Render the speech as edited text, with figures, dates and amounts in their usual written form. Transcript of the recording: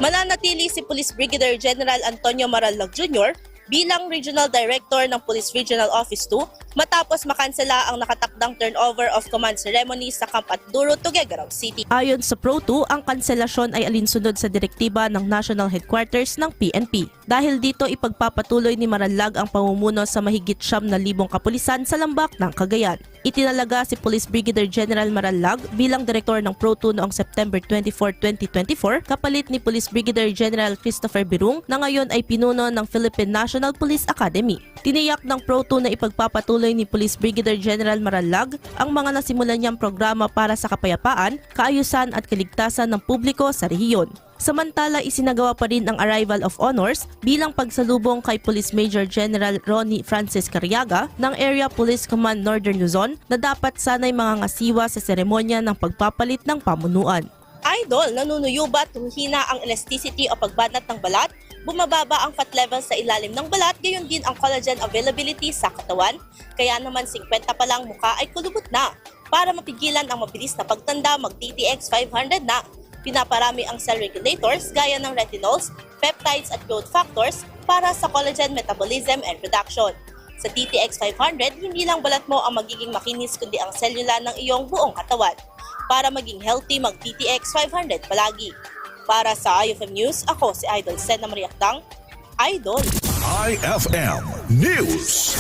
Mananatili si Police Brigadier General Antonio Maralog Jr. bilang Regional Director ng Police Regional Office 2 matapos makansela ang nakatakdang turnover of command ceremony sa Camp Atduro, Tuguegarao City. Ayon sa Pro2, ang kanselasyon ay alinsunod sa direktiba ng National Headquarters ng PNP. Dahil dito ipagpapatuloy ni Maralog ang pamumuno sa mahigit 9,000 kapulisan sa lambak ng Cagayan. Itinalaga si Police Brigadier General Maralog bilang direktor ng Pro2 noong September 24, 2024 kapalit ni Police Brigadier General Christopher Birung na ngayon ay pinuno ng Philippine National Police Academy. Tiniyak ng Pro2 na ipagpapatuloy ni Police Brigadier General Maralog ang mga nasimulan niyang programa para sa kapayapaan, kaayusan at kaligtasan ng publiko sa rehiyon. Samantala, isinagawa pa rin ang Arrival of Honors bilang pagsalubong kay Police Major General Ronnie Francis Carriaga ng Area Police Command Northern Luzon na dapat sanay mga ngasiwa sa seremonya ng pagpapalit ng pamunuan. Idol, nanunuyo ba tuhina ang elasticity o pagbanat ng balat? Bumababa ang fat level sa ilalim ng balat, gayon din ang collagen availability sa katawan. Kaya naman 50 pa lang mukha ay kulubot na. Para mapigilan ang mabilis na pagtanda, mag-TTX 500 na. Pinaparami ang cell regulators gaya ng retinols, peptides at growth factors para sa collagen metabolism and production. Sa TTX 500, hindi lang balat mo ang magiging makinis kundi ang selula ng iyong buong katawan. Para maging healthy, mag-TTX 500 palagi. Para sa IFM News, ako si Idol Sena Mariactang, Idol. IFM News.